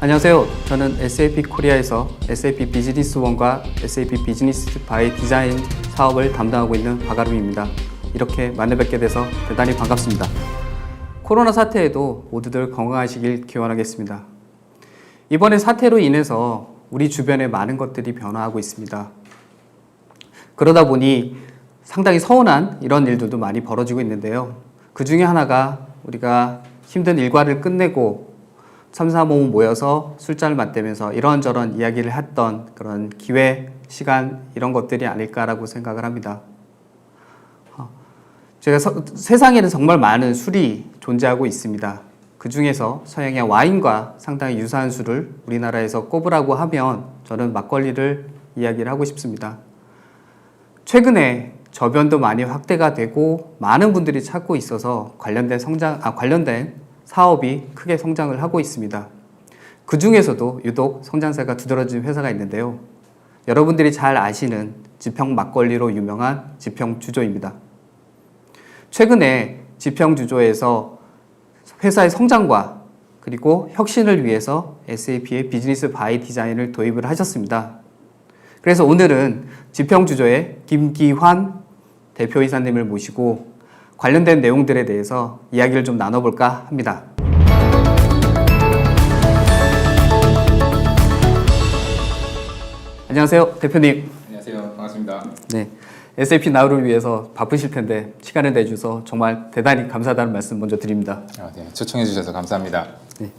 안녕하세요. 저는 SAP 코리아에서 SAP 비즈니스원과 SAP 비즈니스 바이 디자인 사업을 담당하고 있는 박아름입니다. 이렇게 만나 뵙게 돼서 대단히 반갑습니다. 코로나 사태에도 모두들 건강하시길 기원하겠습니다. 이번에 사태로 인해서 우리 주변에 많은 것들이 변화하고 있습니다. 그러다 보니 상당히 서운한 이런 일들도 많이 벌어지고 있는데요. 그 중에 하나가 우리가 힘든 일과를 끝내고 삼삼오오 모여서 술잔을 맞대면서 이런저런 이야기를 했던 그런 기회, 시간 이런 것들이 아닐까라고 생각을 합니다. 제가 세상에는 정말 많은 술이 존재하고 있습니다. 그 중에서 서양의 와인과 상당히 유사한 술을 우리나라에서 꼽으라고 하면 저는 막걸리를 이야기를 하고 싶습니다. 최근에 저변도 많이 확대가 되고 많은 분들이 찾고 있어서 관련된 사업이 크게 성장을 하고 있습니다. 그 중에서도 유독 성장세가 두드러진 회사가 있는데요. 여러분들이 잘 아시는 지평 막걸리로 유명한 지평주조입니다. 최근에 지평주조에서 회사의 성장과 그리고 혁신을 위해서 SAP의 비즈니스 바이 디자인을 도입을 하셨습니다. 그래서 오늘은 지평주조의 김기환 대표이사님을 모시고 관련된 내용들에 대해서 이야기를 좀 나눠볼까 합니다. 안녕하세요, 대표님. 안녕하세요. 반갑습니다. 네, SAP 나우를 위해서 바쁘실 텐데 시간을 내주셔서 정말 대단히 감사하다는 말씀 먼저 드립니다. 네, 초청해 주셔서 감사합니다. 네.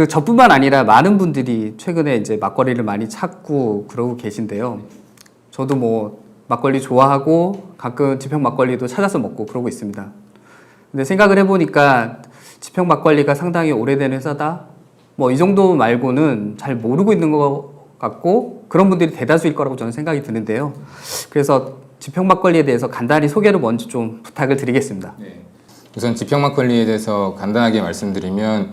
저뿐만 아니라 많은 분들이 최근에 이제 막걸리를 많이 찾고 그러고 계신데요. 저도 막걸리 좋아하고 가끔 지평 막걸리도 찾아서 먹고 그러고 있습니다. 근데 생각을 해보니까 지평 막걸리가 상당히 오래된 회사다? 이 정도 말고는 잘 모르고 있는 것 같고 그런 분들이 대다수일 거라고 저는 생각이 드는데요. 그래서 지평 막걸리에 대해서 간단히 소개를 먼저 좀 부탁을 드리겠습니다. 네. 우선 지평 막걸리에 대해서 간단하게 말씀드리면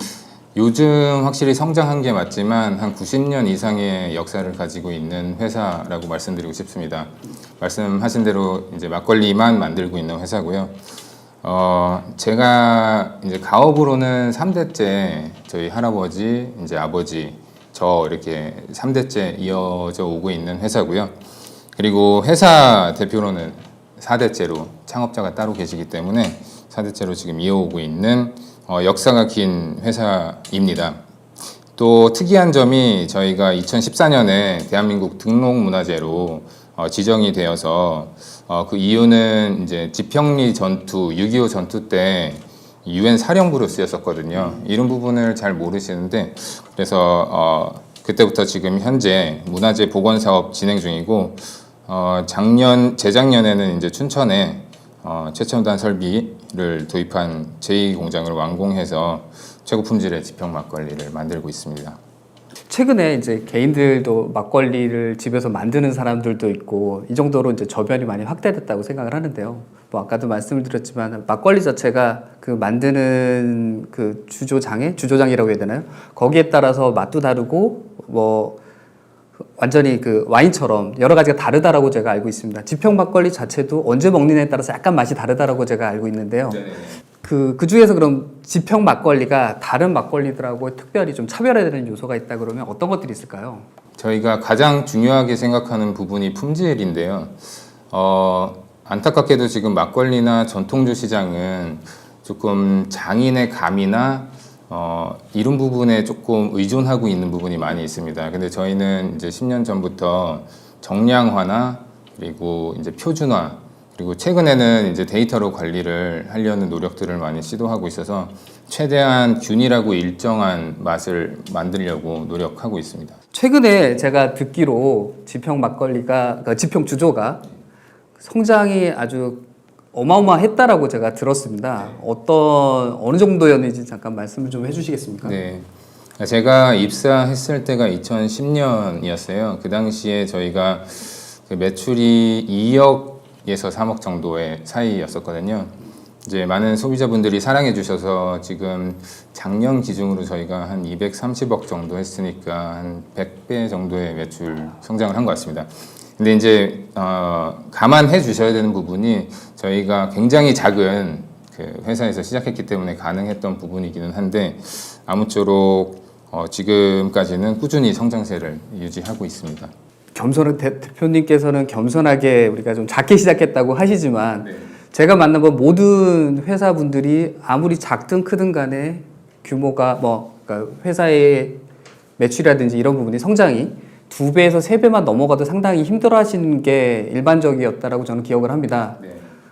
요즘 확실히 성장한 게 맞지만 한 90년 이상의 역사를 가지고 있는 회사라고 말씀드리고 싶습니다. 말씀하신 대로 이제 막걸리만 만들고 있는 회사고요. 제가 이제 가업으로는 3대째 저희 할아버지, 이제 아버지, 저 이렇게 3대째 이어져 오고 있는 회사고요. 그리고 회사 대표로는 4대째로 창업자가 따로 계시기 때문에 4대째로 지금 이어오고 있는 역사가 긴 회사입니다. 또 특이한 점이 저희가 2014년에 대한민국 등록문화재로 지정이 되어서 그 이유는 이제 지평리 전투, 6.25 전투 때 UN 사령부로 쓰였었거든요. 이런 부분을 잘 모르시는데 그래서 그때부터 지금 현재 문화재 복원 사업 진행 중이고 재작년에는 이제 춘천에 최첨단 설비를 도입한 제2공장을 완공해서 최고 품질의 지평 막걸리를 만들고 있습니다. 최근에 이제 개인들도 막걸리를 집에서 만드는 사람들도 있고 이 정도로 이제 저변이 많이 확대됐다고 생각을 하는데요. 아까도 말씀을 드렸지만 막걸리 자체가 그 만드는 그 주조장이라고 해야 되나요? 거기에 따라서 맛도 다르고 완전히 그 와인처럼 여러 가지가 다르다라고 제가 알고 있습니다. 지평 막걸리 자체도 언제 먹느냐에 따라서 약간 맛이 다르다라고 제가 알고 있는데요. 그 중에서 그럼 지평 막걸리가 다른 막걸리들하고 특별히 좀 차별화되는 요소가 있다 그러면 어떤 것들이 있을까요? 저희가 가장 중요하게 생각하는 부분이 품질인데요. 안타깝게도 지금 막걸리나 전통주 시장은 조금 장인의 감이나 이런 부분에 조금 의존하고 있는 부분이 많이 있습니다. 근데 저희는 이제 10년 전부터 정량화나 그리고 이제 표준화 그리고 최근에는 이제 데이터로 관리를 하려는 노력들을 많이 시도하고 있어서 최대한 균일하고 일정한 맛을 만들려고 노력하고 있습니다. 최근에 제가 듣기로 지평 막걸리가 지평 주조가 성장이 아주 어마어마했다라고 제가 들었습니다. 어느 정도였는지 잠깐 말씀을 좀 해주시겠습니까? 네, 제가 입사했을 때가 2010년이었어요. 그 당시에 저희가 그 매출이 2억에서 3억 정도의 사이였었거든요. 이제 많은 소비자분들이 사랑해 주셔서 지금 작년 기준으로 저희가 한 230억 정도 했으니까 한 100배 정도의 매출 성장을 한 것 같습니다. 근데 이제 감안해 주셔야 되는 부분이 저희가 굉장히 작은 그 회사에서 시작했기 때문에 가능했던 부분이기는 한데 아무쪼록 지금까지는 꾸준히 성장세를 유지하고 있습니다. 겸손한 대표님께서는 겸손하게 우리가 좀 작게 시작했다고 하시지만 제가 만나본 모든 회사분들이 아무리 작든 크든 간에 규모가 그러니까 회사의 매출이라든지 이런 부분이 성장이 2배에서 3배만 넘어가도 상당히 힘들어하시는 게 일반적이었다라고 저는 기억을 합니다.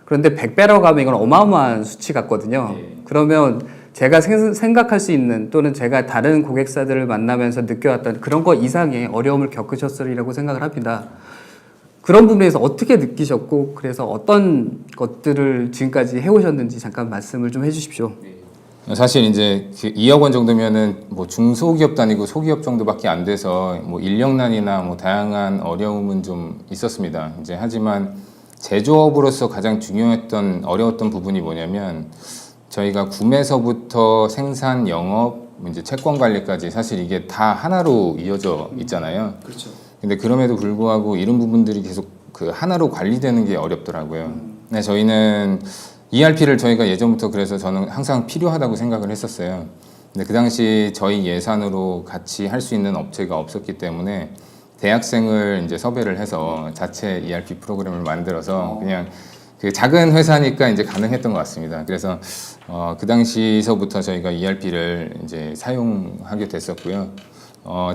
그런데 100배라고 하면 이건 어마어마한 수치 같거든요. 그러면 제가 생각할 수 있는 또는 제가 다른 고객사들을 만나면서 느껴왔던 그런 거 이상의 어려움을 겪으셨으리라고 생각을 합니다. 그런 부분에서 어떻게 느끼셨고 그래서 어떤 것들을 지금까지 해오셨는지 잠깐 말씀을 좀 해주십시오. 사실 이제 2억 원 정도면은 뭐 중소기업도 아니고 소기업 정도밖에 안 돼서 뭐 인력난이나 뭐 다양한 어려움은 좀 있었습니다. 이제 하지만 제조업으로서 가장 중요했던 어려웠던 부분이 뭐냐면 저희가 구매서부터 생산, 영업, 이제 채권 관리까지 사실 이게 다 하나로 이어져 있잖아요. 그렇죠. 근데 그럼에도 불구하고 이런 부분들이 계속 그 하나로 관리되는 게 어렵더라고요. 네, 저희는 ERP를 저희가 예전부터 그래서 저는 항상 필요하다고 생각을 했었어요. 근데 그 당시 저희 예산으로 같이 할 수 있는 업체가 없었기 때문에 대학생을 이제 섭외를 해서 자체 ERP 프로그램을 만들어서 그냥 그 작은 회사니까 이제 가능했던 것 같습니다. 그래서 그 당시서부터 저희가 ERP를 이제 사용하게 됐었고요.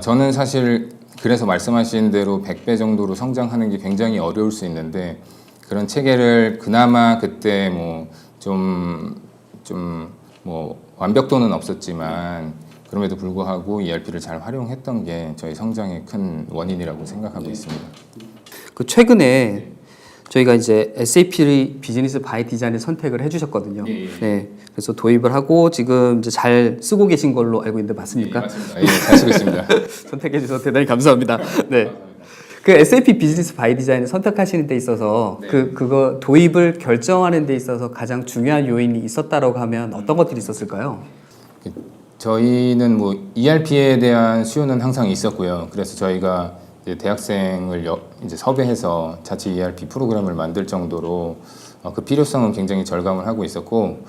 저는 사실 그래서 말씀하신 대로 100배 정도로 성장하는 게 굉장히 어려울 수 있는데 그런 체계를 그나마 그때 뭐 좀 뭐 완벽도는 없었지만 그럼에도 불구하고 ERP를 잘 활용했던 게 저희 성장의 큰 원인이라고 생각하고 있습니다. 그 최근에 저희가 이제 SAP 비즈니스 바이 디자인을 선택을 해주셨거든요. 네, 그래서 도입을 하고 지금 이제 잘 쓰고 계신 걸로 알고 있는데 맞습니까? 맞습니다. 예, 잘 쓰고 있습니다. 선택해 주셔서 대단히 감사합니다. 네. 그 SAP 비즈니스 바이 디자인을 선택하시는 데 있어서 그거 도입을 결정하는 데 있어서 가장 중요한 요인이 있었다라고 하면 어떤 것들이 있었을까요? 저희는 뭐 ERP에 대한 수요는 항상 있었고요. 그래서 저희가 이제 대학생을 이제 섭외해서 자체 ERP 프로그램을 만들 정도로 그 필요성은 굉장히 절감을 하고 있었고,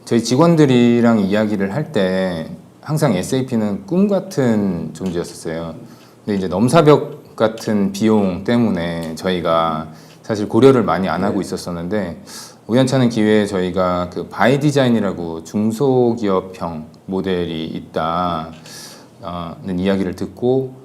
저희 직원들이랑 이야기를 할 때 항상 SAP는 꿈 같은 존재였었어요. 근데 이제 넘사벽 같은 비용 때문에 저희가 사실 고려를 많이 안 하고 있었었는데 우연찮은 기회에 저희가 그 바이 디자인이라고 중소기업형 모델이 있다는 이야기를 듣고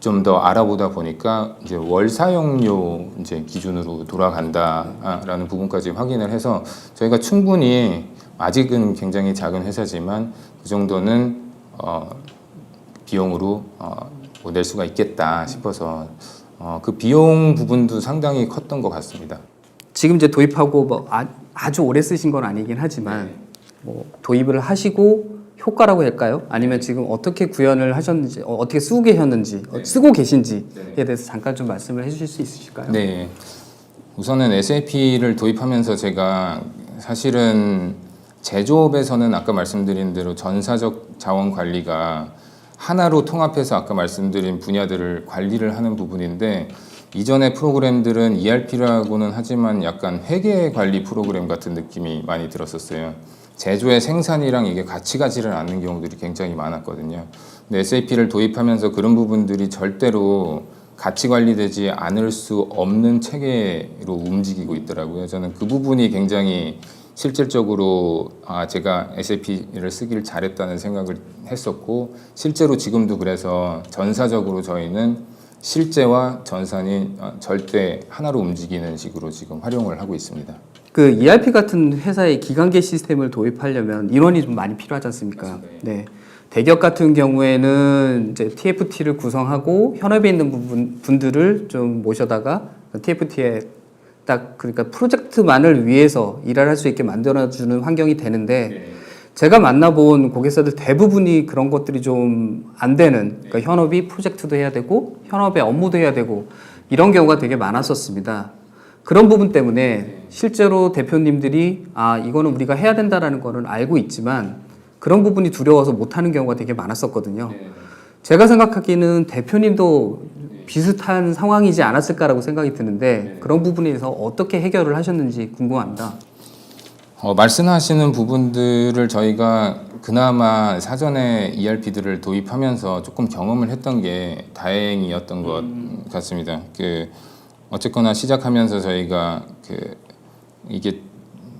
좀 더 알아보다 보니까 이제 월 사용료 이제 기준으로 돌아간다라는 부분까지 확인을 해서 저희가 충분히 아직은 굉장히 작은 회사지만 그 정도는 비용으로 뭐 낼 수가 있겠다 싶어서 그 비용 부분도 상당히 컸던 것 같습니다. 지금 이제 도입하고 뭐 아주 오래 쓰신 건 아니긴 하지만 뭐 도입을 하시고 효과라고 할까요? 아니면 지금 어떻게 구현을 하셨는지, 어떻게 쓰고 계셨는지, 쓰고 계신지에 대해서 잠깐 좀 말씀을 해주실 수 있으실까요? 네, 우선은 SAP를 도입하면서 제가 사실은 제조업에서는 아까 말씀드린 대로 전사적 자원 관리가 하나로 통합해서 아까 말씀드린 분야들을 관리를 하는 부분인데 이전의 프로그램들은 ERP라고는 하지만 약간 회계 관리 프로그램 같은 느낌이 많이 들었었어요. 제조의 생산이랑 이게 같이 가지를 않는 경우들이 굉장히 많았거든요. 근데 SAP를 도입하면서 그런 부분들이 절대로 같이 관리되지 않을 수 없는 체계로 움직이고 있더라고요. 저는 그 부분이 굉장히 실질적으로 제가 SAP를 쓰기를 잘했다는 생각을 했었고 실제로 지금도 그래서 전사적으로 저희는 실제와 전산이 절대 하나로 움직이는 식으로 지금 활용을 하고 있습니다. 그 ERP 같은 회사의 기관계 시스템을 도입하려면 인원이 좀 많이 필요하지 않습니까? 맞습니다. 네. 대기업 같은 경우에는 이제 TFT를 구성하고 현업에 있는 분들을 좀 모셔다가 TFT에 딱 그러니까 프로젝트만을 위해서 일을 할 수 있게 만들어주는 환경이 되는데 제가 만나본 고객사들 대부분이 그런 것들이 좀 안 되는 그러니까 현업이 프로젝트도 해야 되고 현업의 업무도 해야 되고 이런 경우가 되게 많았었습니다. 그런 부분 때문에 실제로 대표님들이 이거는 우리가 해야 된다라는 거는 알고 있지만 그런 부분이 두려워서 못하는 경우가 되게 많았었거든요. 제가 생각하기에는 대표님도 비슷한 상황이지 않았을까라고 생각이 드는데 그런 부분에서 어떻게 해결을 하셨는지 궁금합니다. 말씀하시는 부분들을 저희가 그나마 사전에 ERP들을 도입하면서 조금 경험을 했던 게 다행이었던 것 같습니다. 어쨌거나 시작하면서 저희가 이게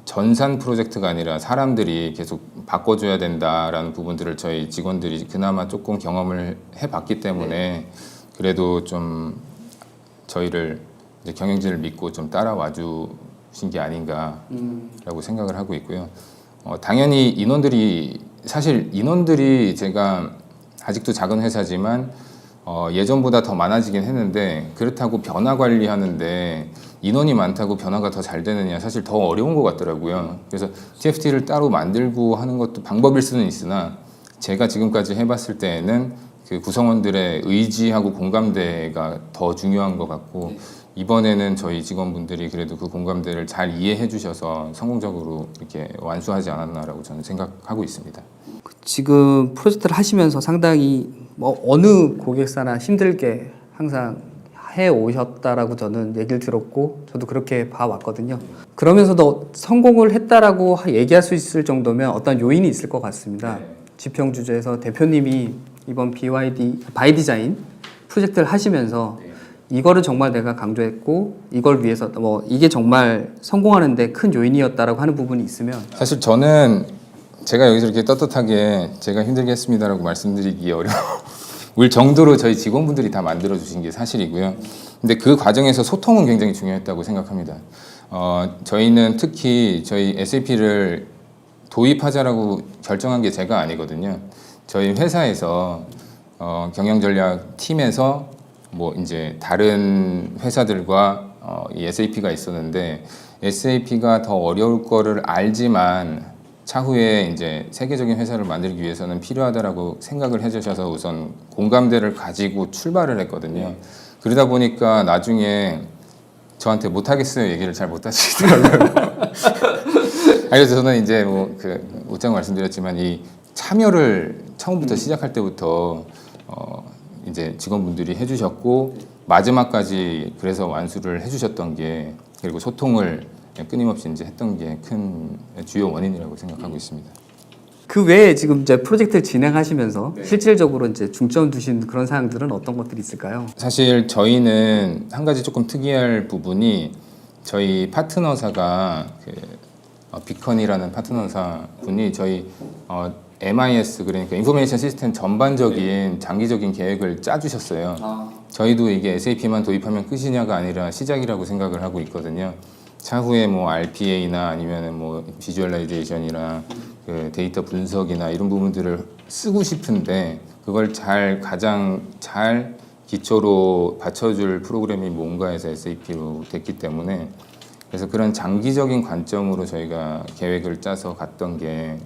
전산 프로젝트가 아니라 사람들이 계속 바꿔줘야 된다라는 부분들을 저희 직원들이 그나마 조금 경험을 해봤기 때문에 그래도 좀 저희를 이제 경영진을 믿고 좀 따라와 주신 게 아닌가라고 생각을 하고 있고요. 당연히 사실 인원들이 제가 아직도 작은 회사지만 예전보다 더 많아지긴 했는데 그렇다고 변화 관리하는데 인원이 많다고 변화가 더 잘 되느냐 사실 더 어려운 것 같더라고요. 그래서 TFT를 따로 만들고 하는 것도 방법일 수는 있으나 제가 지금까지 해봤을 때에는 그 구성원들의 의지하고 공감대가 더 중요한 것 같고 이번에는 저희 직원분들이 그래도 그 공감대를 잘 이해해 주셔서 성공적으로 이렇게 완수하지 않았나라고 저는 생각하고 있습니다. 지금 프로젝트를 하시면서 상당히 어느 고객사나 힘들게 항상 해 오셨다라고 저는 얘기를 들었고 저도 그렇게 봐왔거든요. 그러면서도 성공을 했다라고 얘기할 수 있을 정도면 어떤 요인이 있을 것 같습니다. 지평주제에서 대표님이 이번 BYD 바이 디자인 프로젝트를 하시면서 이거를 정말 내가 강조했고 이걸 위해서 이게 정말 성공하는데 큰 요인이었다라고 하는 부분이 있으면 사실 저는 제가 여기서 이렇게 떳떳하게 제가 힘들게 했습니다라고 말씀드리기 어려울 정도로 저희 직원분들이 다 만들어 주신 게 사실이고요. 근데 그 과정에서 소통은 굉장히 중요했다고 생각합니다. 저희는 특히 저희 SAP를 도입하자라고 결정한 게 제가 아니거든요. 저희 회사에서 경영전략 팀에서 이제 다른 회사들과 이 SAP가 있었는데 SAP가 더 어려울 거를 알지만 차후에 이제 세계적인 회사를 만들기 위해서는 필요하다라고 생각을 해주셔서 우선 공감대를 가지고 출발을 했거든요. 그러다 보니까 나중에 저한테 못하겠어요 얘기를 잘 못하시더라고요. 그래서 저는 이제 웃자고 말씀드렸지만 이 참여를 처음부터 시작할 때부터 이제 직원분들이 해주셨고 마지막까지 그래서 완수를 해주셨던 게 그리고 소통을 끊임없이 이제 했던 게 큰 주요 원인이라고 생각하고 있습니다. 그 외에 지금 이제 프로젝트를 진행하시면서 실질적으로 이제 중점 두신 그런 사항들은 어떤 것들이 있을까요? 사실 저희는 한 가지 조금 특이할 부분이 저희 파트너사가 비컨이라는 파트너사 분이 저희 MIS 그러니까 인포메이션 시스템 전반적인 장기적인 계획을 짜주셨어요. 저희도 이게 SAP만 도입하면 끝이냐가 아니라 시작이라고 생각을 하고 있거든요. 차후에 RPA나 아니면 비주얼라이제이션이나 그 데이터 분석이나 이런 부분들을 쓰고 싶은데 그걸 가장 잘 기초로 받쳐줄 프로그램이 뭔가 해서 SAP로 됐기 때문에 그래서 그런 장기적인 관점으로 저희가 계획을 짜서 갔던 게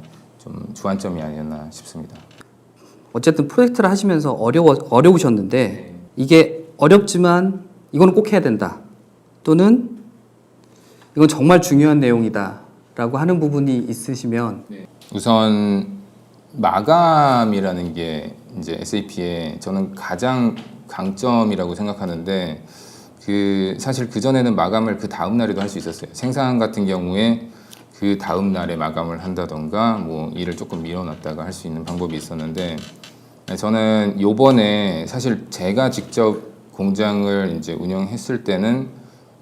좀 주안점이 아니었나 싶습니다. 어쨌든 프로젝트를 하시면서 어려우셨는데 이게 어렵지만 이거는 꼭 해야 된다 또는 이건 정말 중요한 내용이다라고 하는 부분이 있으시면 우선 마감이라는 게 이제 SAP의 저는 가장 강점이라고 생각하는데 사실 그 전에는 마감을 그 다음 날에도 할 수 있었어요. 생산 같은 경우에 그 다음 날에 마감을 한다던가 일을 조금 미뤄놨다가 할 수 있는 방법이 있었는데 저는 요번에 사실 제가 직접 공장을 이제 운영했을 때는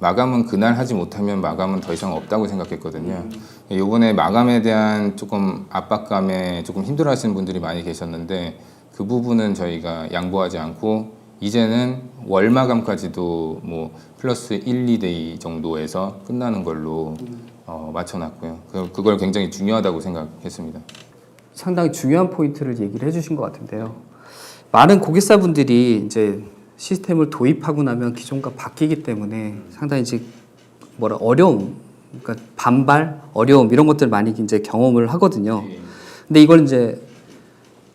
마감은 그날 하지 못하면 마감은 더 이상 없다고 생각했거든요. 요번에 마감에 대한 조금 압박감에 조금 힘들어하시는 분들이 많이 계셨는데 그 부분은 저희가 양보하지 않고 이제는 월 마감까지도 플러스 1, 2데이 정도에서 끝나는 걸로 맞춰놨고요. 그걸 굉장히 중요하다고 생각했습니다. 상당히 중요한 포인트를 얘기를 해주신 것 같은데요. 많은 고객사분들이 이제 시스템을 도입하고 나면 기존과 바뀌기 때문에 상당히 이제 어려움, 그러니까 반발, 어려움 이런 것들 많이 이제 경험을 하거든요. 근데 이걸 이제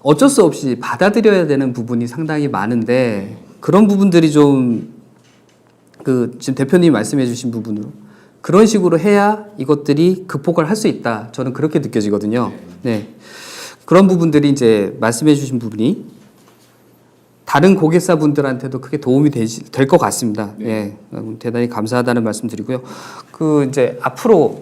어쩔 수 없이 받아들여야 되는 부분이 상당히 많은데 그런 부분들이 좀 지금 대표님이 말씀해주신 부분으로 그런 식으로 해야 이것들이 극복을 할 수 있다. 저는 그렇게 느껴지거든요. 네. 그런 부분들이 이제 말씀해주신 부분이 다른 고객사분들한테도 크게 도움이 될 것 같습니다. 네. 대단히 감사하다는 말씀드리고요. 이제 앞으로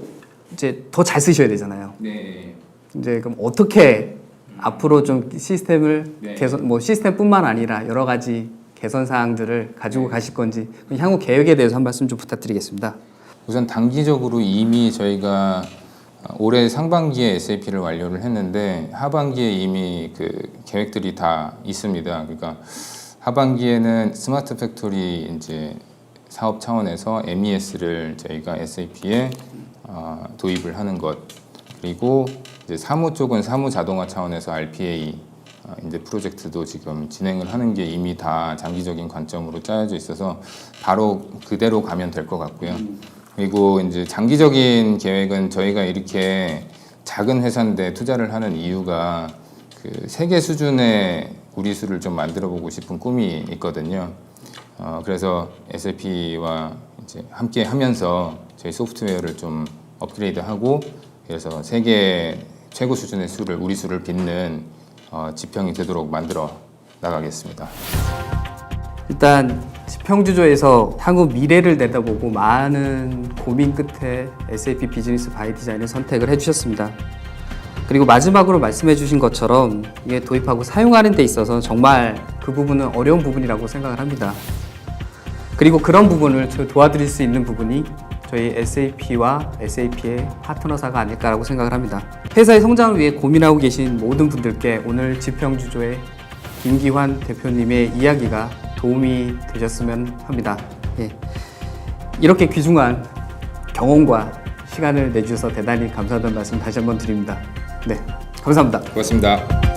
이제 더 잘 쓰셔야 되잖아요. 네. 이제 그럼 어떻게 앞으로 좀 시스템을 네. 개선, 뭐 시스템뿐만 아니라 여러 가지 개선 사항들을 가지고 가실 건지 향후 계획에 대해서 한 말씀 좀 부탁드리겠습니다. 우선 단기적으로 이미 저희가 올해 상반기에 SAP를 완료를 했는데 하반기에 이미 그 계획들이 다 있습니다. 그러니까 하반기에는 스마트 팩토리 이제 사업 차원에서 MES를 저희가 SAP에 도입을 하는 것, 그리고 이제 사무 쪽은 사무 자동화 차원에서 RPA 이제 프로젝트도 지금 진행을 하는 게 이미 다 장기적인 관점으로 짜여져 있어서 바로 그대로 가면 될 것 같고요. 그리고 이제 장기적인 계획은 저희가 이렇게 작은 회사인데 투자를 하는 이유가 그 세계 수준의 우리수를 좀 만들어 보고 싶은 꿈이 있거든요. 그래서 SAP와 이제 함께 하면서 저희 소프트웨어를 좀 업그레이드하고, 그래서 세계 최고 수준의 수를 우리수를 빚는 지평이 되도록 만들어 나가겠습니다. 일단 지평주조에서 향후 미래를 내다보고 많은 고민 끝에 SAP 비즈니스 바이 디자인을 선택을 해주셨습니다. 그리고 마지막으로 말씀해 주신 것처럼 이게 도입하고 사용하는 데 있어서 정말 그 부분은 어려운 부분이라고 생각을 합니다. 그리고 그런 부분을 도와드릴 수 있는 부분이 저희 SAP와 SAP의 파트너사가 아닐까라고 생각을 합니다. 회사의 성장을 위해 고민하고 계신 모든 분들께 오늘 지평주조의 김기환 대표님의 이야기가 도움이 되셨으면 합니다. 예. 이렇게 귀중한 경험과 시간을 내주셔서 대단히 감사하다는 말씀 다시 한번 드립니다. 네, 감사합니다. 고맙습니다.